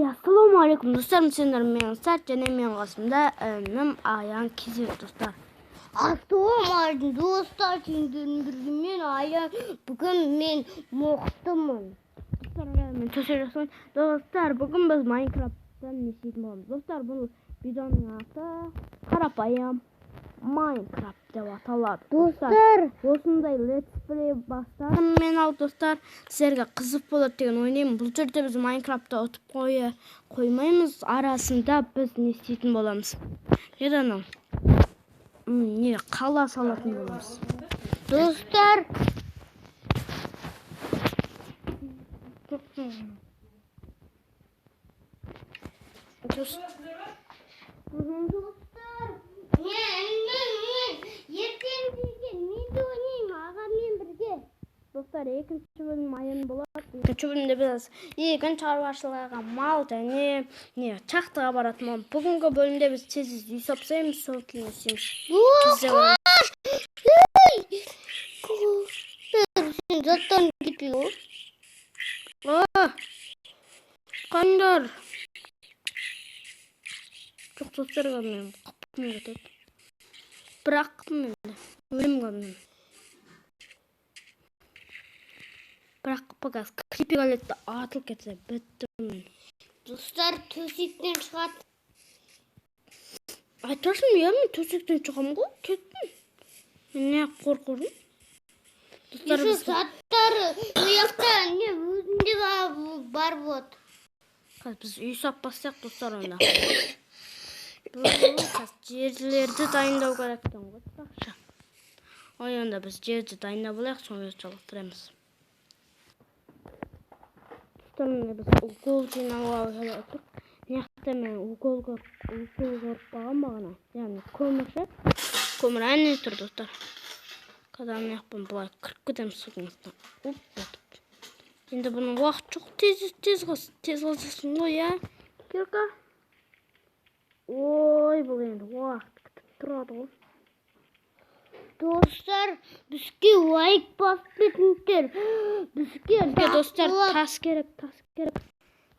Assalomu alaykum do'stlar, sizlar men Sart және мен қасымда інім Аян Кезек достар. Assalomu alaykum dostlar, мен Аян. Бүгін мен мұқтымын. Достар, бүгін біз Майнкрафттан не істейтін боламыз. Достар, бұл видеоның аты қарапайым Майнкрафт деп аталады. Достар, осындай летсплей бастадым мен ал достар. Сіздерге қызық болады деген ойламын. Бұл жерде біз Майнкрафтта ұтып қоймаймыз. Арасында біз не істейтін боламыз. Анау не қала салатын боламыз. Dostlar, Достар, екінші бөлім Аян болады. Екінші бөлімде біз егін шаруашылығы, мал және шахтаға баратын. Бүгінгі бөлімде біз тез үй сапсаймыз, сол кейін істейміз. zaten gidiyor. Kandır. Çok dostlar kalmıyorum. Kapatmıyor zaten. Bıraktım ben de. Ölüm kalmıyorum. Bırak bagaz. Kripi galette atıl ketse. Bittim ben. Dostlar, tösekten çıkart. Aytarsın ya ben tösekten çıkam go. Kettim. Ne korkuyorum. Dostlar Şu satları uyakta ne özünde var bot. Biz үй саппасақ достар онда. Жерлерді дайындау керек екен ғой. Онда біз жерді дайындап алайық, соны жалғастырамыз. Достар, біз укол жинап алдық. Мына мен укол көріп қалған бағана. Яғни көмір әне тұр достар. Қазір мына былай кіріп кетеміз судың астына. Енді бұның уақыт жоқ, тез қылсың ғой, я? Кирка? Ой, бұл енді уақыт күтіп тұрады ғой. Dostlar, bizge like basıp etmişler. Bizge достар, тас керек.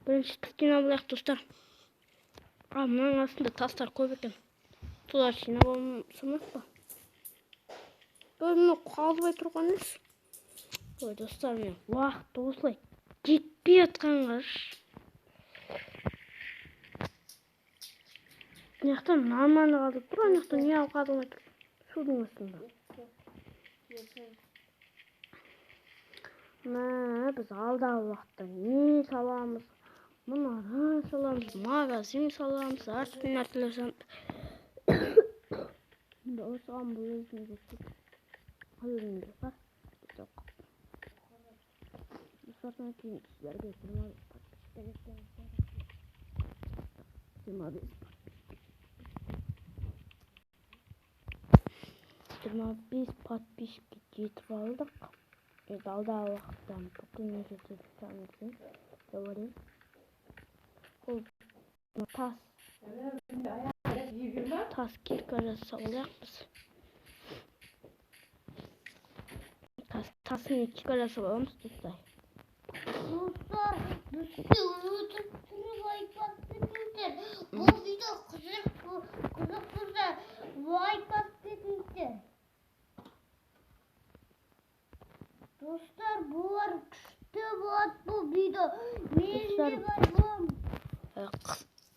Бірінші тастен алайық, достар. Мұның астында тастар көп екен. Солар жинап алмасақ па? Бөлімі қалбай тұрған емес. Ой, достар, мен уақытты осылай жетпей атқанға. Мынаяқтан норманы қалдып тұр, анаяқтан не алып қалдырмай тұр. Судың астында. Біз алдағы уақытта не саламыз? Мұнара саламыз, магазин саламыз, әртүрлі нәрселер саламыз. Осыған бұл өзіміз өтіп. Алыңыз бар. Dostlardan кейін sizlerге 25 подписчик жетіп алдық. Алдағы уақытта бүкіл жерде танытын говорим. Ол тас кирка жасап алайықпыз. Тасын кирка жасап аламыз достар. Dostlar, bizge YouTube like basıp etmişler. Bu video kızık like basıp etmişler. Dostlar, bu var küçükte bu video. Neyinde var bu?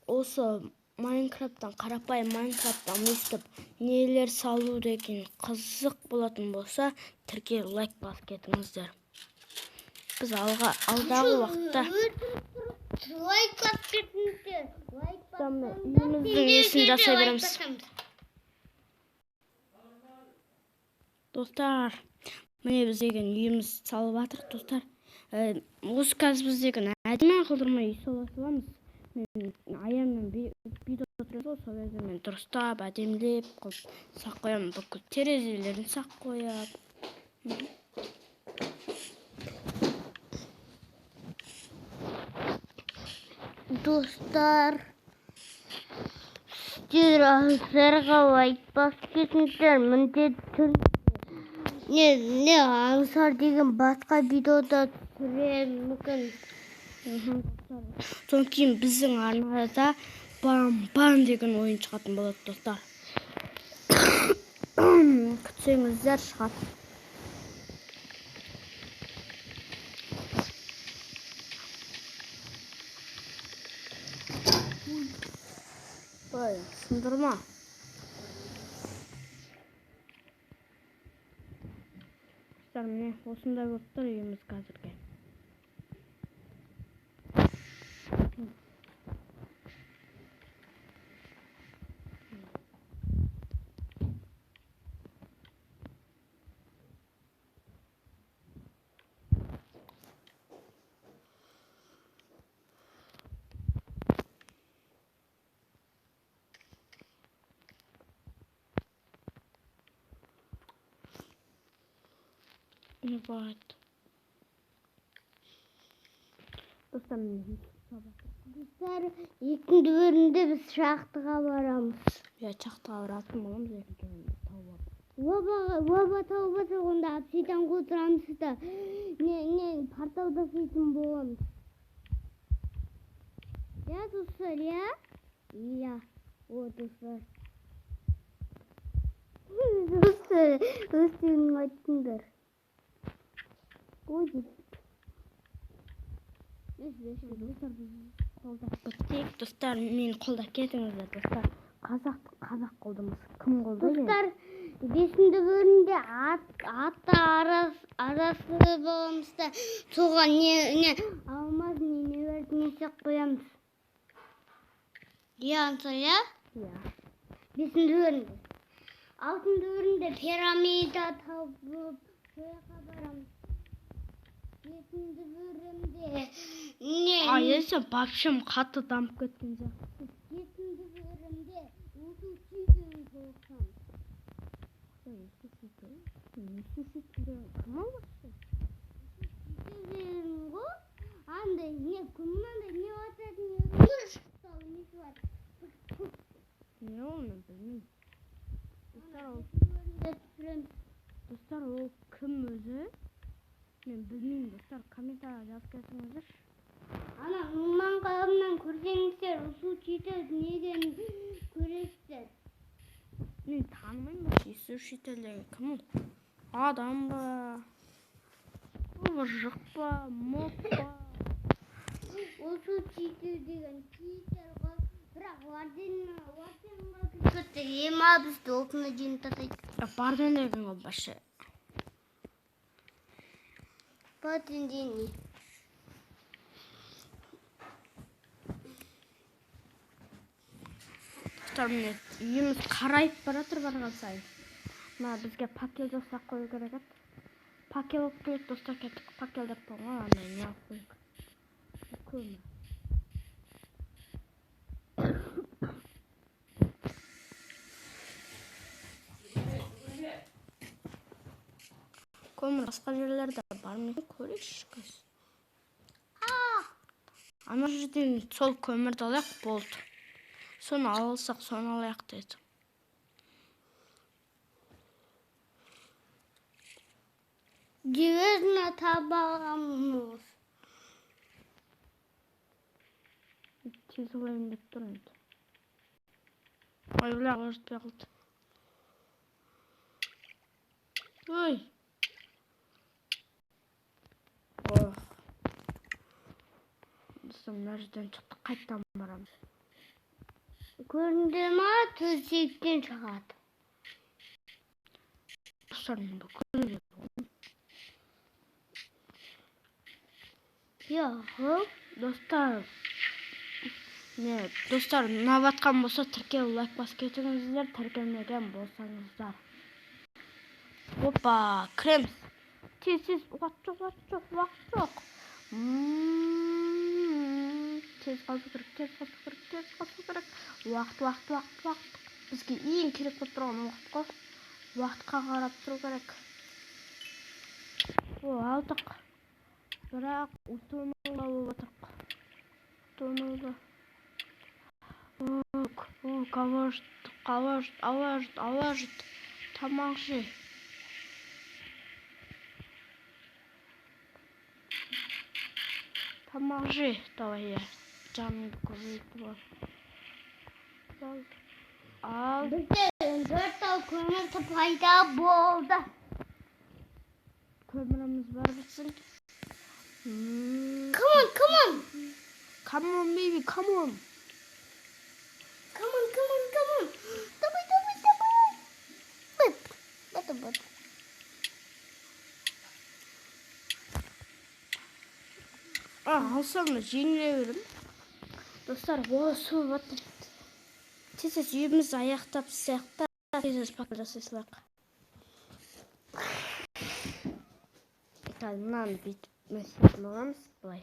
Осы Майнкрафттан, қарапайым Майнкрафттан өстіп нелер салу деген қызық болатын болса, тірке лайк басып кетіңіздер. Біз алдағы уақытта лайк басып кетіңіздер. үйіміздің несін жасай береміз. Достар, міне біз деген үйіміз салып жатырық достар. Осы қазір біз деген әдемі қылдырмай үй сала саламыз. Мен Аянмен видео түсіремін, сол кезде мен дұрыстап, әдемілеп сақ қоямын. Бүкіл терезелерін сақ қояп. Dostlar, sizler like basıp etmişler. Mündet не аңсар деген басқа видеода түсіруі мүмкін. Содан кейін біздің арнада бам деген ойын шығатын болады достар. Күтсеңіздер шығады. Ой, сындырма. Достар, міне осындай болып тұр үйіміз қазірге. Ne var? Dostlar, Достар, екінші бөлімде біз шахтаға барамыз. я шахтаға баратын боламыз екінші бөлімде тауып. Оба тауып онда апсидан қотырамыз да не порталда сөйтін боламыз. Я, достар, я? Я. О, достар. Достар, өздерің айттыңдар. Ой, Достар, мені қолдап кетіңіздер, достар. Қазақ қолдамыз. Кім қолдайды? Достар, 5-ші бөлімде атты арасы боламызда соған не алмаз не бердіңесе қоямыз. Я, ансар, я? Я. 5-ші бөлімде. 6-ші бөлімде пирамида тауып сояққа барамыз. 7-ші бөлімде Сен бапшым қатты дамып кеткен сияқты. 7-ші бөлімде осы чүйден болсам. Кім алғысы? Чүйден ғой? Андай не күммандай не ататын Не оны білмеймін. Достар, ол кім өзі? Мен білмеймін, достар, комментария жазып кетіңіздер. Ана маңғағымнан көрсеңіздер, осы чүйден неден көресіздер. Мен танымаймын ба? Сушителдегі кім ол? Адам ба? Жық па? Мop па? Осы чүйден деген чүйдер ғой. Бірақ варденға күшкетті ема бізді оқына дейін татайды. Барден деген ол башы. Барден дейін не? Достар, міне үйіміз қарайып баратыр барған сайын. Мына бізге пакел жасап қою керек еді. Пакел болып келеді, достар, кеттік пакел деп болған, андай не алып қойып. Көмір. Көмір басқа жерлерде бар ма? Көрейікші. Ана жерден сол көмірді алайық, болды. Соны алсақ, соны алайық деді. Дивізна табағамыз. Тез олайын деп тұр енді. Ой, бля, қожытпай қалды. Ой. Достар, мына жерден шықты, қайттан барамыз. Көрінді ма? Төсектен шығады. Достар, мен бұл көрінді. Достар, ұнап атқан болса тіркеліп лайк басып кетіңіздер, тіркелмеген болсаңыздар. Опа, кіреміз. Тез, уақыт жоқ. Тез қалды керек. Уақыт. Бізге ең керек болып тұрған уақыт қой. Уақытқа қарап тұру керек. Алдық. Бірақ утонуға болып отырқ. Утонуға. Калажды. Тамақ же. Помолжи, давай я. Canım koydu var. Al. Bizde 4 tane kırmızı payda boldu. Kömürümüz var mısın? Come on, come on. Come on baby, come on. Come on, come on, come on. Double, double, double. Bıt. Alsam da jingleyelim. Dostlar, bu su batır. Tez yüzümüzü ayaktap sıyakta. Tez paklasızlar. İtalyan bitmesi lazım. Böyle.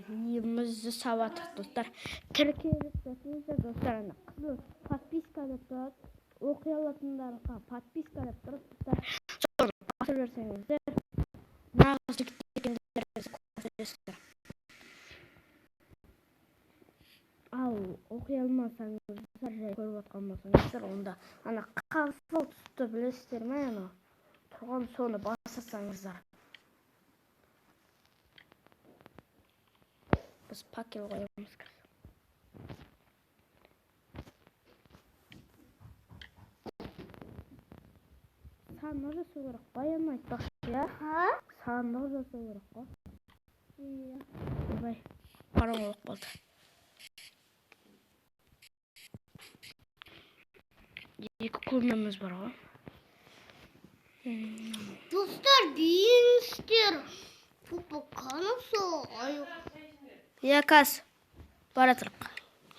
Yüzümüzü savattık dostlar. Türkiye'de dostlar. Подписка yaptık. Okuyalatınlarga подписка yaptık dostlar. Sonra basıverseniz nağızı gittiklerinizi al okuy almasanız көрүп атканбасаңыздар онда ана касыл түстү билесиздерби ана турган сууну бассаңыздар биз пакел коебуз сандык жасоо керек го эми айтпакчы сандык жасоо керек го ой караңгылык болду екі көмеміз бар ғой. Dostlar büyümüştür. Bu kanısı ayı. Ya kaz. Baratırıq.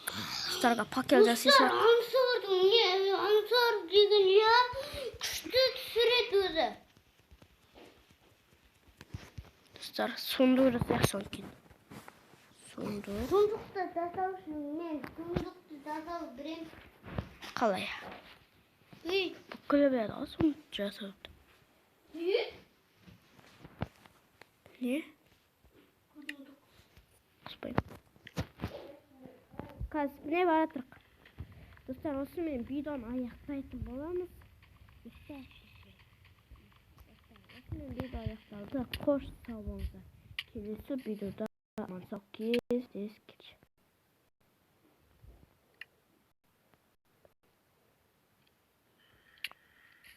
Dostlarga pakel жасайсыздар. Ansardım ne? Ansar деген ya. Күшті түсіреді өзі. Dostlar сундук жасайық содан кейін. Сундукты жасау үшін мен сундукты жасау білем. Қалай? Бүкілі бәрі ғой сундук жасауды. Не? Құспайым. Қазір не баратырық. Достар, осымен видеоны аяқтайтын боламыз. Осымен видео аяқталды. Қош сау болыңыздар. Келесі видеода аман сау кездескенше.